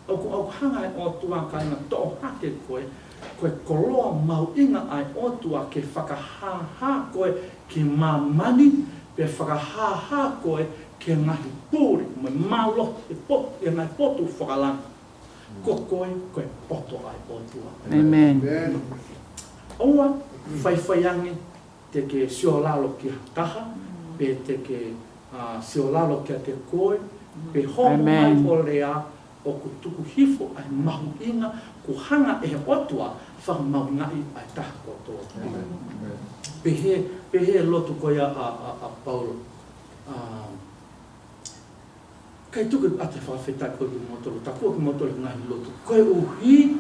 o hanga o tua ka ina to hake koe koloa mau inga ai o tua ke whakahaha koe ki mamani pe whakahaha koe ke ngahi pūri me malo e ngai poto whakalanga ko koe poto ai o tua. Amen. Oa whaiwhaiangi te ke siolalo ki taha pe te ke siolalo ki te koe pe homo mai o lea o ku tuku hifo ai mahu inga ku hanga e otua whang mau ngai ai taha kotoa. Pehe lotu koia a Paulo. Kai tuku ate whawhetai koe ki motolu, ta kua ki motolu ngai lotu. Koe uhi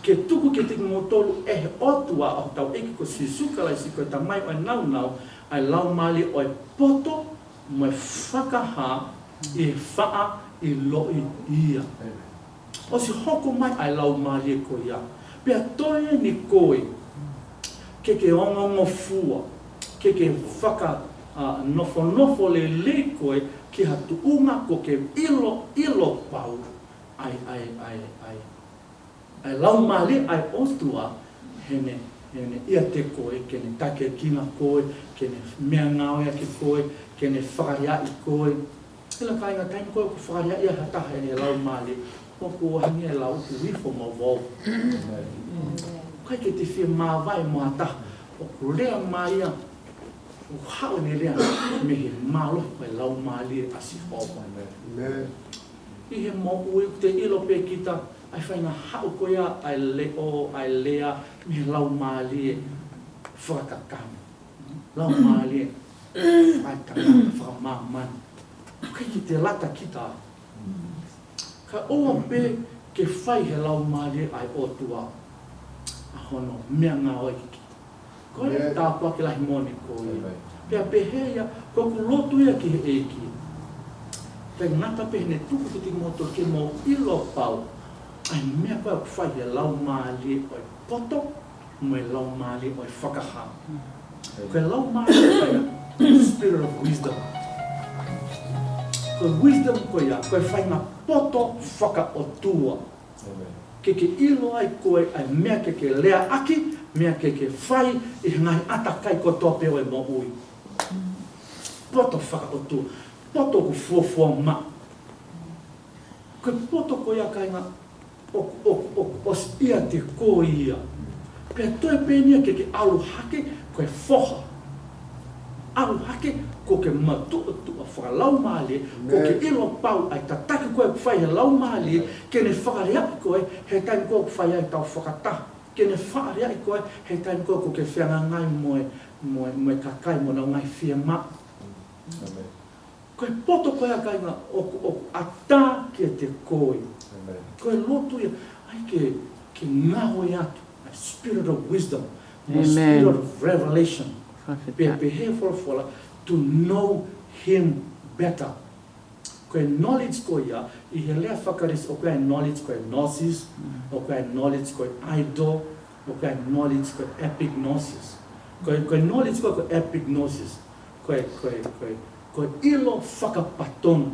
ke tuku ke te motolu e otua o tau eki ko sisuka lai si koe ta mai o nau ai lau mali o poto mo whakaha e whaa i loi ia. O si hoko mai ai lau mali e koe ia. Pea toe ni koe ke ongongo fua, ke whaka nofo le koe ki hatu unga ko ke ilo pau ai lau mali ai ostua hene ia te koe, kene take kinga koe, kene mea ngao ia ki koe, kene whakaria i koe. Ila ka inga taimi koe ku whakaria ia hataha ene lau mali, o ku hangi e lau ku wifo mo vau. Kai ke te whia mawai mo hataha, o ku rea mai ia, o hao ne rea, me he malo kai lau mali e asi hopa. I he mo ui te ilo pe kita, ai whainga hao koia ai leo, ai lea, me lau mali e whakakama. Lau mali e whakakama, whakamamani. Kai ki te lata kita. Ka oa pe ke whai he lau mali ai otua. Ahono, mea ngā oi ki kita. Ko e tāpua ki lahi moni ko ia. Pea peheia, ko ku lotu ia ki he eki. Pea ngata pe ne tuku ki te motor ke mo ilo pau. Ai mea koe ku whai he lau mali oi poto, mo e lau mali oi whakaha. Ko e lau mali oi spirit of wisdom. Ko wisdom koe ia, koe whai ngā poto whaka o tua. Ke ilo ai koe ai mea ke lea aki, mea ke whai i ngai atakai ko tope o e mo ui. Poto whaka o tua, poto ku fuafua ma. Koe poto koe ia kai ngā o ia te koe ia. Pea toi pēnia ke alu hake koe whoha. Alu hake ko ke matu a whakalau mali, ko ke ilo pau ai tataki koe whai he lau mali, ke ne whakarea i koe, he taimi koe whai ai tau whakataha. Ke ne whakarea i koe, he taimi koe ko ke whianga ngai moe kakai mo na ngai whia ma. Koe poto koe a kai ngā o ata ke te koe. Koe lotu ia, ai ke ngaho i atu, a spirit of wisdom, a spirit of revelation. Pe fola to know him better. Koe knowledge koe ia, i he lea whakaris o koe knowledge koe gnosis, o koe knowledge koe idol, o koe knowledge koe epignosis. Koe knowledge koe epignosis, koe ilo whakapatonu.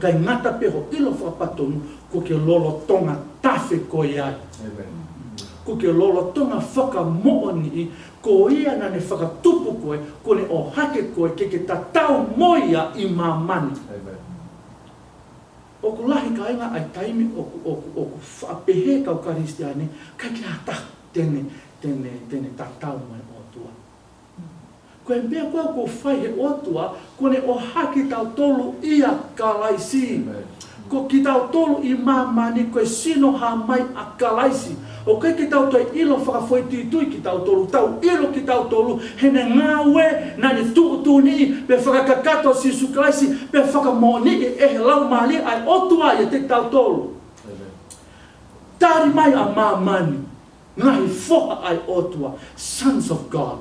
Kai ngata peho ilo whakapatonu, ko ke lolo tonga tafe koe ai. Ko ke lolo tonga whakamooni, ko ia na ne whakatupu koe, ko ne o hake koe ke tatau moia i mamani. O ku lahi ka inga ai taimi o ku whapehe kau karistiane, kai ki hata tene tatau mai o tua. Koe mea koe ko whai he o tua, ko ne o hake tau tolu ia kalaisi. Ko ki tau tolu i mamani koe sino ha mai a kalaisi. O kai ki tau toi ilo whakafoi tui ki tau tolu, tau ilo ki tau tolu, hene ngāwe, nani tuutu ni, pe whakakakato si suklaisi, pe whakamoni e lau mali ai otua i te tau tolu. Tari mai a mamani, ngahi whoha ai otua, sons of God.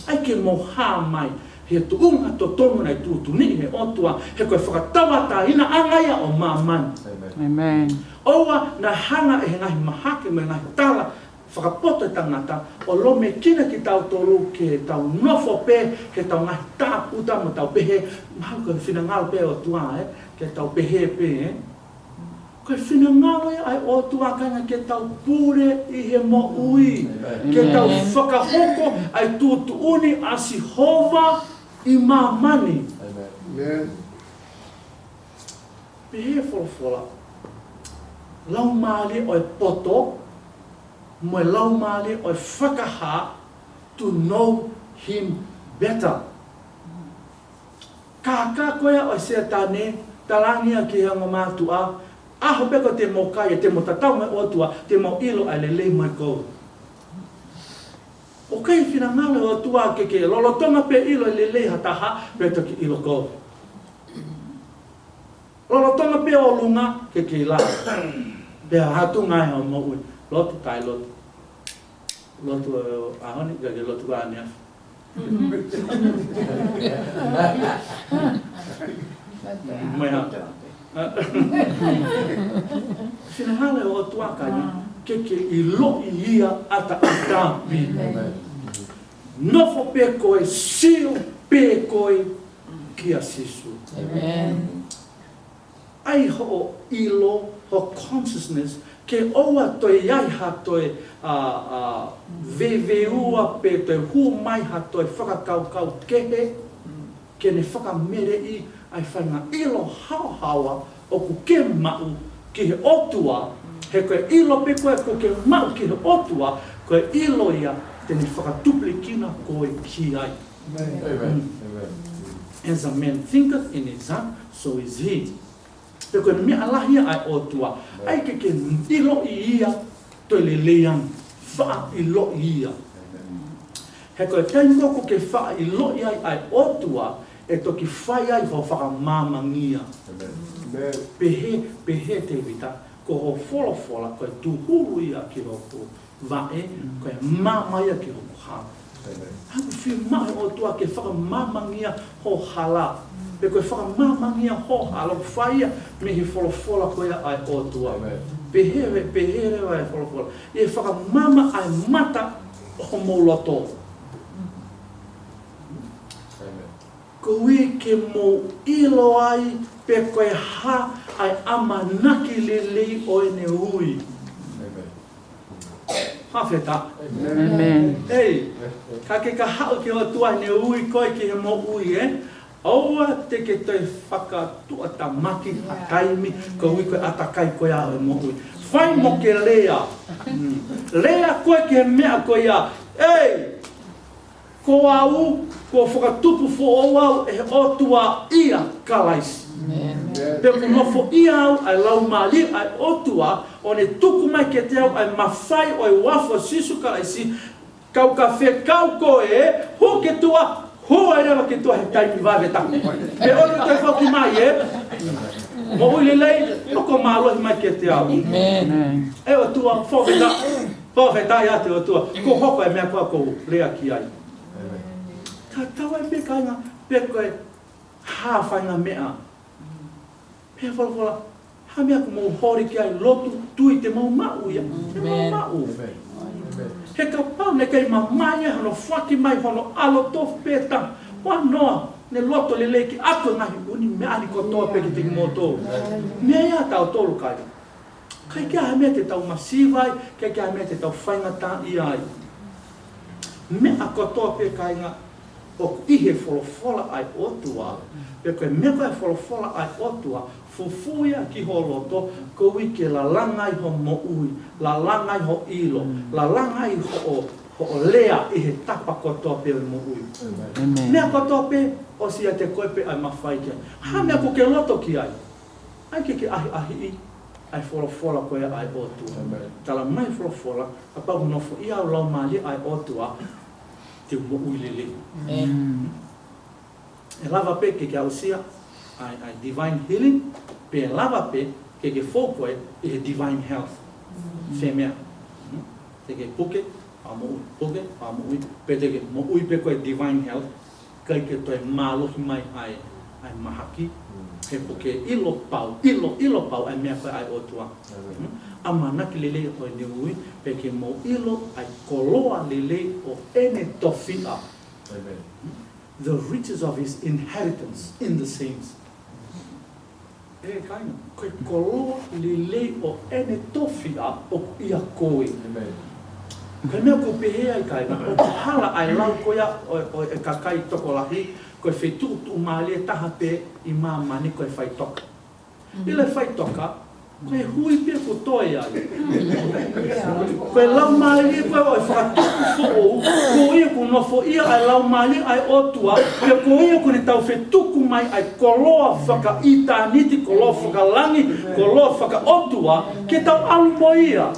Ai ke moha mai, he tuunga to tonu nei tuutu ni he otua, he koe whakatawata ina angaia o mamani. Amen. Oa na hanga e ngahi mahake me ngahi tala whakapoto e tangata o lo me kina ki tau tolu ke tau nofo pe ke tau ngahi tāputa mo tau pehe mahu ka whina ngau pe o tua ke tau pehe pe Koe whina ngawe ai o tuakanga ke tau pure I he mo ui. Ke tau whakahoko ai tuutuuni a Sihova I mamani. Amen. Pehe wholofola. Lau maali oi poto, moe lau maali oi whakaha to know him better. Kaka koea oi sea tane, talangia ki hanga mātua, aho peko te mo kai, te mo tatau me otua, te mo ilo ai lelei mai kou. O kai whina ngale o tua ke lolotonga pe ilo ai lelei hataha, pe toki ilo kou. Lolotonga pe o lunga ke la. Pe hatu ngai o mo ui. Lotu tai lotu. Lotu ahoni ke lotu ka ania. Mai ha. Finahale o tua kanya ke ilo ia ata atampi. Nofo pe koe sio pe koe kia sisu. Amen. Ai ho ilo ho consciousness ke oa toi iai ha toi veveua pe toi hu mai ha toi whakakau kehe ke ne whakamere I ai whainga ilo hawa o ku ke mau ki he otua he koe ilo pe koe ko ke mau ki he otua koe ilo ia te ne whakatuplikina koe ki ai. Amen. As a man thinketh in his heart, so is he. Pe koe mea alahia ai otua. Ai ke ilo I ia toi le leang. Wha ilo I ia. He koe taim koko ke wha ilo I ai otua e toki whai ai ho whakamamangia. Pehe te vita. Ko ho fola koe tuhuru ia ki hoko vae. Koe mamaya ki hoko hana. Haku whi mai otua ke whakamamangia ho hala. Pe koe whakamamangia ho hala whaia me he fola koe ai otua. Pehere ai fola. E whakamama ai mata ho moloto. Koe ke mo ilo ai pe koe ha ai amanaki lelei o ene hui. Hawheta. Amen. Ei, ka ke ka hao ki o tua ne ui koe ki he mo ui Aua te ke toi whakatua ta maki hakaimi ko ui koe atakai koe a e mo ui. Whai mo ke lea. Lea koe ki he mea koe a. Ei, ko au, ko whakatupu fo o au e o tua ia kalaisi. Pe ko nofo ia au ai lau mali ai otua o ne tuku mai ke te au ai mawhai o e wafo sisu kalaisi kau ka whe kau koe ho ke tua ho ai rewa ke tua he taimi wawe taku. Pe ono te whauki mai mo ui lelei loko mālohi mai ke te au. E o tua whawheta ia te o tua ko hoko e mea kua kou rea ki ai. Ka tawa e pe kainga pe koe hawhainga mea. Pea whalafola, ha mea ko mau hori ki ai lotu tui te mau mau ia. Te mau mau. He ka pau ne kei mamaia hono whaki mai hono alo tofu pētang. Wanoa, ne loto le leiki ako ngahi uni mea ani kotoa peki tiki mō tō. Mea ia tau tolu kai. Kai kia ha mea te tau masivai, kai kia ha mea te tau whaingata I ai. Mea kotoa pe kainga o ihe wholofola ai otua. Pe koe mea koe wholofola ai otua, fufuia ki ho loto, ko ke la langai ho mo ui, la langai ho ilo, la langai ho lea I he tapa kotoa pe o mo ui. Mea kotoa pe, o sia te koe pe ai mawhai kia. Ha mea ko ke loto ki ai. Ai ke ahi ai wholofola koe ai otua. Tala mai wholofola, a pau nofo I au lau mali ai otua, te mo ui lele. E lava pe ke au sia, ai divine healing, pe lava pe ke fōkoe I he divine health. Whemea. Te ke puke, a mo ui, puke, a mo ui, pe te ke mo ui pe koe divine health, kai ke toi mālohi mai ai mahaki, he puke ilo pau ai mea koe ai otua. Amanaki lele o ne ui, pe ke mo ilo ai koloa lele o ene tofia. The riches of his inheritance in the saints. E kaina, koe koloa lelei o ene tofia o ia koe. Koe mea ko pehea I kaina, o ko hala ai lau koea o e kakai toko lahi, koe whetu tu maali e taha pe I mamani koe whai toka. Ile whai toka, koe hui pia ko toi ai. Koe lau maali koe o e whakatuku fo'ou, ko ia ko nofo ia ai lau maali ai otua, ko ia ko ne tau whetuku mai ai koloa whaka itaniti, koloa whakalangi, koloa whaka otua, ke tau alu mo ia.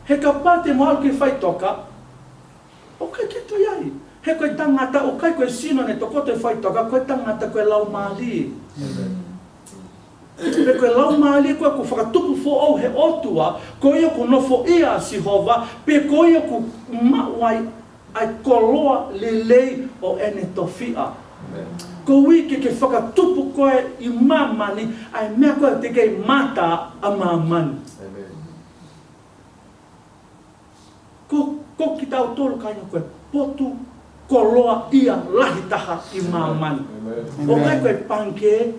He ka pate mo alu ke whai toka, o kai ke toi ai. He koe tangata, o kai koe sino ne toko te whai toka, koe tangata koe lau maali. Pe koe lau maali koe ko whakatupu fo'ou he otua, ko ia ko nofo ia Sihova, pe ko ia ko mawai ai koloa lelei o ene tofia. Ko wiki ke whakatupu koe I mamani, ai mea koe te kei mata a mamani. Ko ki tau tolu kaina koe potu koloa ia lahi taha I mamani. O kai koe panke,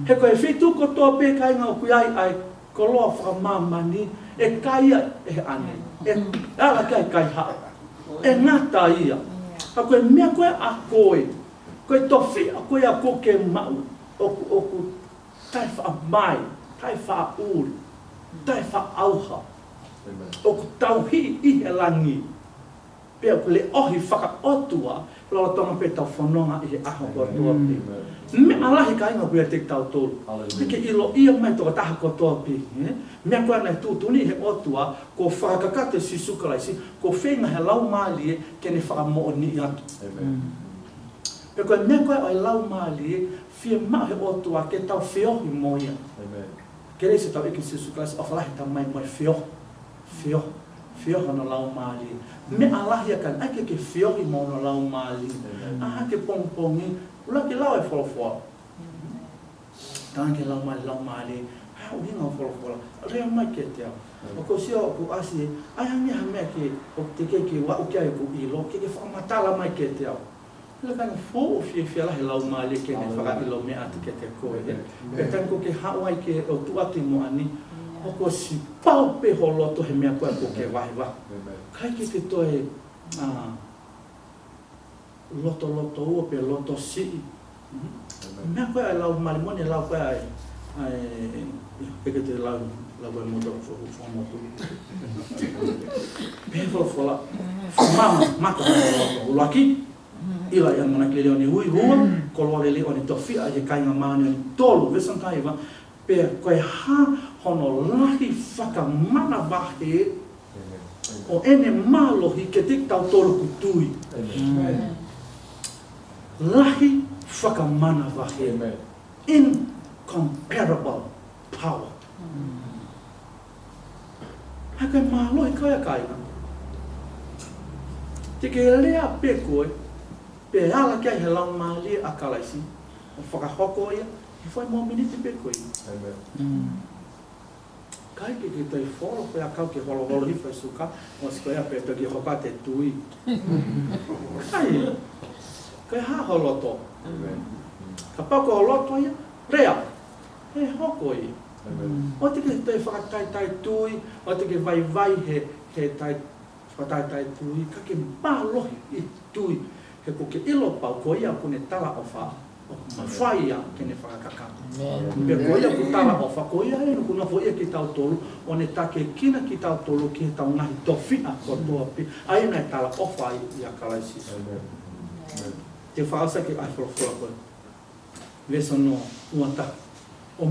he koe whitu ko toa pe kai ngau kui ai koloa whakamamani, e kai ia e ane, e ala kai haa, e ngata ia. A koe mea koe a koe tofi a koe a koke mau, oku tai wha mai, tai wha uri, tai wha auha, oku tauhi I he langi, pea ko le ohi whaka otua, lola tonga pe tau whanonga I he aho kotoa pe. Me alahi ka inga kuia te tau tolu. Pike ilo ia mai toka taha kotoa pe. Mea koe nei tūtuni he otua, ko whakakate si sukalaisi, ko whenga he lau maali ke ne whakamo'o ni atu. Pe koe mea koe ai lau maali, fia maa he otua ke tau whiohi mo ia. Ke reise tau eke si sukalaisi, o whalahi tau mai moe whioha no lau maali. Me alahi akan, ai ke whiohi mo no lau maali. Aha ke pongpongi, ula ke lau e wholofoa. Tāna ke lau maali, hau hinga o wholofoa, rea mai ke te au. O ko sia o ku asi, ai hangi hamea ke, o te ke wa uke ai ku ilo, ke whakamatala mai ke te au. Ila kanga fō o fia lahi lau maali ke ne whakailo mea ati ke te koe. Pe tanko ke hau ai ke o tuati mo ani, o ko si pau pe holoto he mea koe ko ke wahiwa. Kai ke toe loto ua pe loto si. Mea koe ai lau malimoni lau koe ai peke te lau e moto whamotu. Pe wholofola, mata ulaki, ila ia mana ke leo ni hui hua, koloa leo ni tofia e kainga maani ni tolu, vesan kaiwa, pe koe ha hono lahi whakamana wahe o ene mālohi ke te tau tolu kutui. Lahi whakamana wahe. Incomparable power. Haka mālohi kai kaina. Te ke lea pe koe, pe ala kia he lau maali a kalaisi, o whakahoko ia, he whai mō miniti pe koe. Kai ke toi wholo koe a kau ke holo hi whai suka, o si koe a pe toki hoka te tui. Kai ha holoto. Ka pako holoto ia, rea, he hoko ia. O te ke toi whakatai tui, o te ke vai he tai tui, ka ke mālohi I tui. He ko ke ilo pau ko ia kune tala o wha, o mawhai ia ke ne whakakaka. Pe ko ia ku tala o wha, ko ia e nuku na fo ia ki tau tolu, o ne take kina ki tau tolu ki he tau ngahi tofina ko toa pi, ai nai tala o wha ia kalaisi. Te whaasa ke ai wholofola koe. Vesa no uata. O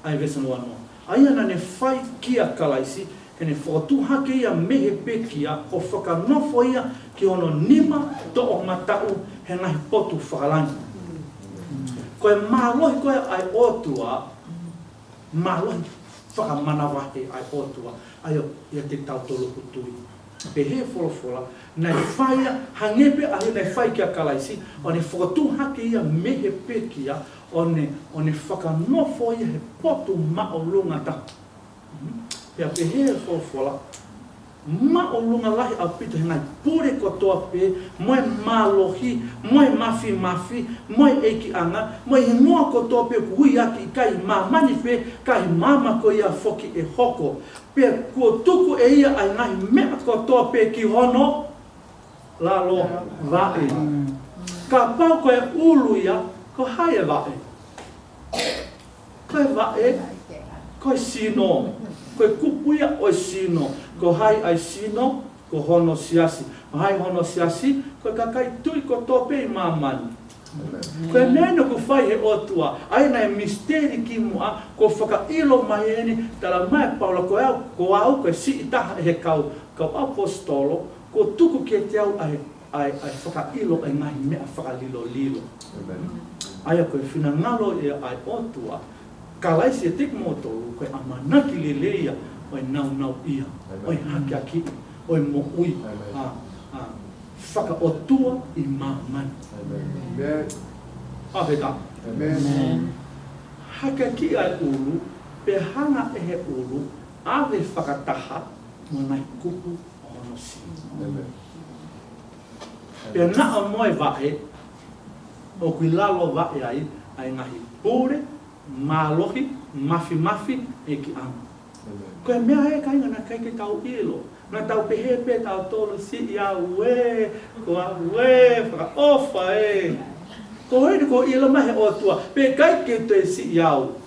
ai vesa no ano. Ai ana ne whai kia kalaisi, ke ne whakatuhake ia mehe pekia o whakanofo ia ki ono nima to o matau he ngahi potu whakalangi. Koe mālohi koe ai otua, mālohi whakamanawahe ai otua, ai o ia te tau tolo kutui. Pe he wholofola, nei whaia, hangepe ahi nei whai kia kalaisi, o ne whakatuhake ia mehe pekia, o ne whakanofo ia he potu mao lungata. Pea pe he wholofola, ma o lunga lahi a pita ngai pure kotoa pe moe malohi moe mafi moe eki anga moe hingoa kotoa pe hui aki kai mamani pe kai mama ko ia foki e hoko pe ko tuku e ia ai ngai mea kotoa pe ki hono lalo vae ka pau ko e ulu ia ko hae vae ko e vae ko e sino ko e kupuia o e sino ko hai ai sino ko hono siasi hai hono siasi ko kakai tui ko tope I mamani ko e meno ko fai he otua ai na misteri ki mua ko whaka ilo mai eni tala mai paula ko au ko si itaha he kau apostolo ko tuku ke te au ai whaka ilo ai ngai mea whaka lilo ai ko e whina ngalo e ai otua kalaisi e tik motolu ko e amanaki leleia oi nau ia, oi hake aki, oi mo ui, whaka o tua I mamani. Awheta. Hake aki ai ulu, pe hanga e he ulu, awe whakataha, mo nai kupu o hono si. Pe naa moe vae, o kui lalo vae ai ngahi pure, malohi, mafi, e ki anga. Ko e mea e kai ngana kai ke tau ilo. Na tau pehe tau tolo si ia ue, ko a ue, whaka ofa e. Ko hei ko ilo mahe o tua, pe kai ke te si iau.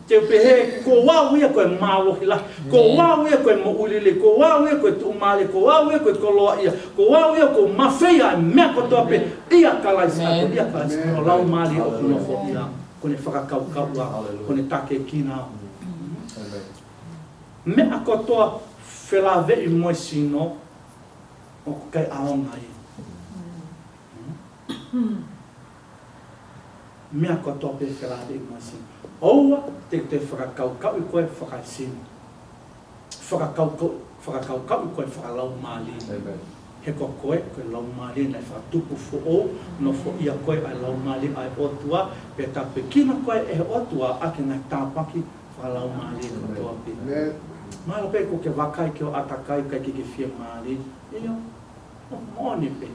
Te pehe, ko wau ia koe malohi la, ko wau ia koe mo ulile, ko wau ia koe tuumale, ko wau ia koe koloa ia, ko wau ia ko mawhea mea kotoa pe, ia kalaisi ako, ia kalaisi ako, lau mali o kunofo ia, kone whakakau a, kone take kina. Mea kotoa whelawe I moe sino o kai aonga I. Mea kotoa pe whelawe I moe sino. Oua te whakakaukau I koe whakasino. Whakakaukau I koe whakalau mali. He ko koe lau mali nei whakatupu fo'o, no fo ia koe ai lau mali ai otua, pe ta pekina koe e otua ake ngai tāpaki whakalau mali kotoa pe. Mala pe ko ke wakai ke o atakai kai ke fia mali. Ia, o mone pe.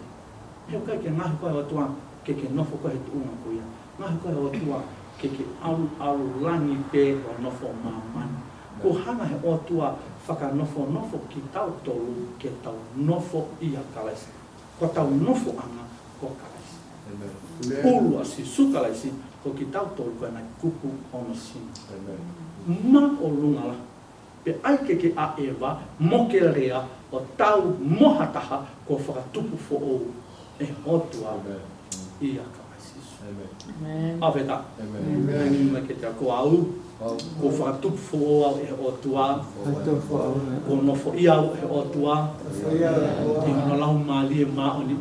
He kai ke ngahi koe o tua ke nofo koe he tuunga kuia. Ngahi koe o tua ke alu langi pe o nofo mamani. Ko hanga he o tua whaka nofo ki tau tolu ke tau nofo ia kalaisi. Ko tau nofo anga ko kalaisi. Ulu asi su kalaisi ko ki tau tolu koe nai kupu ono sini. Ma o lunga la. Pe ai ke a ewa, mo ke rea, o tau mohataha ko whakatupu fo'o e hotua ia kawasisu. Awheta. Amen. Ke te ko au, ko whakatupu fo'o au e hotua, ko nofo ia au e hotua, ki ngana lahu mali e ma oni,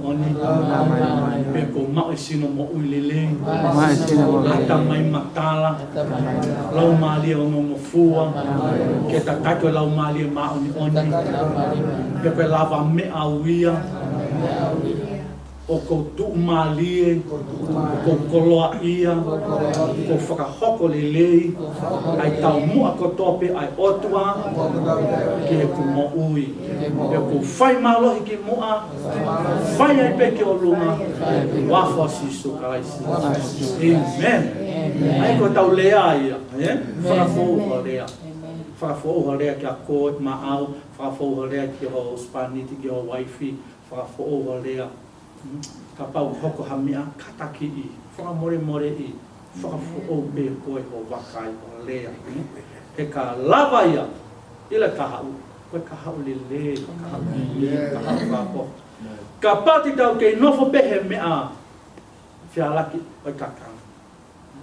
pe ko mao e sino mo uilele, hata mai matala, lau mali e ongo fua, ke tatako lau mali e ma oni, pe koe lava mea uia, o ko tu mali e, ko koloa ia, ko whakahoko lelei, ai tau mua ko tope ai otua, ke he ku mo ui. E ko whai malohi ki mua, whai ai pe ke o lunga, wafo sisu karaisi. Amen. Ai ko tau lea ia, whakafouha lea. Whakafouha lea ki a koe maau, whakafouha lea ki ho spaniti, ki ho waifi, whakafouha lea. Ka pau hoko hamea kataki I, whakamore I, whakafo'o pe koe o wakai o lea. He ka lava ia, ila kahau, koe kahau lele, kahau lele, kahau kako. Ka pati tau kei nofo pehe mea, whialaki oi kakang.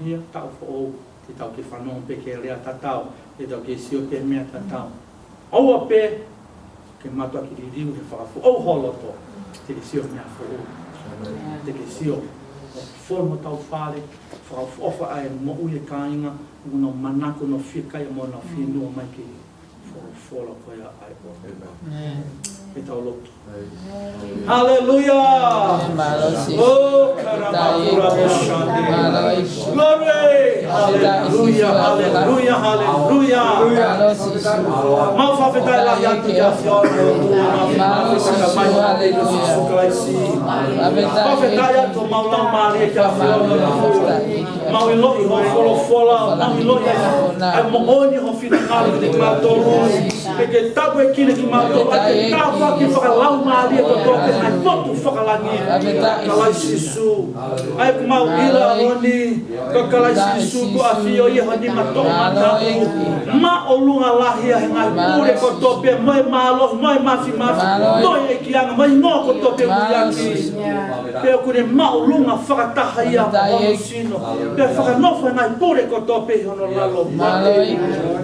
Ia tau fo'o, te tau ke whanong pe ke lea tatau, te tau ke sio pe mea tatau. Aua pe, ke matua ki ririu he whakafo'o holoto. Te ke sio mea fo'o, te ke sio formo tau whare, whakafofa ai mo ui e kāinga, no manako no whikai mo na whenua mai ke whora koea ai o. me tau lotu. Hallelujah. Oh, karabakura boshandi. Glory. Hallelujah, hallelujah, hallelujah. Mau whawhetai lahi atu kia whioro. Mau whawhetai atu mau lau maari kia whioro. Mau i loi ho wholofola. Mau i loi ai mooni ho whiringali ki mau tolu. E ke tapu e kine ki mau tolu. E ke tapu ki whakalau maari e kotoke. Ai motu whakalangi. Kalai sisu. Ai ku mau ila roni. Kalai sisu ku a whio i honi mato mataku. Ma o lunga lahia he ngai pure kotope. Moi malo, moi mafi mafi. Moi e kianga, moi no kotope muyaki. Peo kune ma o lunga whakataha ia hono sino. Peo whakanofa ngai pure kotope hono lalo.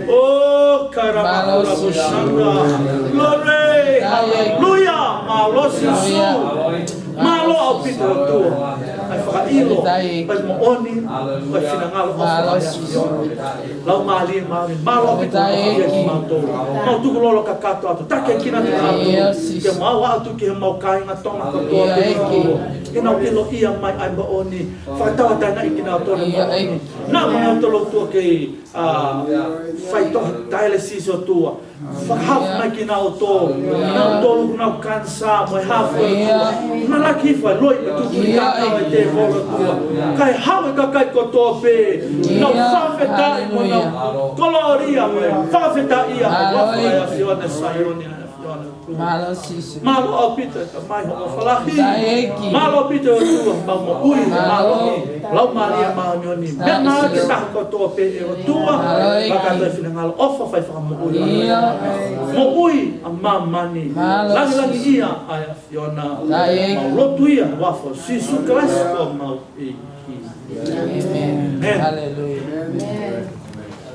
Oh, karabakura bushanda. Glory, hallelujah. Malo sisu. Malo au pito tua. Ai whakailo. Pai mo oni. Pai whinangalo o whakaya. Lau maali maali. Malo au pito whakaya ki mātou. Mau tuku lolo ka kato atu. Take kina te atu. Ke mau atu ki he mau kainga tonga katoa te atu. Ke nau ilo ia mai ai mo oni. Whakatawa taina i kina atone mo oni. Nā mga tolo tua ke whai toha dialysis o tua. Whakahaf mai ki nau tō. Nau tōlu nau kansa. Moi hafu o tua. Nā laki whai loi me tuku ni kātau e te voro tua. Kai hawe ka kai kotoa pe. Nau whawhetai mo nau koloria mai. Whawhetai ia. Whawhetai a whione saioni a whione tua. Malo au pita ka mai hono whalahi. Malo au pita o tua. Mau mo ui malo ni. Lau maria maonioni. Mea nā ke taha kotoa pe e o tua. Whakatoi whinangalo ofa whai whakamu ui. Mo ui a mamani. Langi langi ia ai a whiona. Mau lotu ia wafo. Sisu Christ ko mau i ki. Amen. Hallelujah.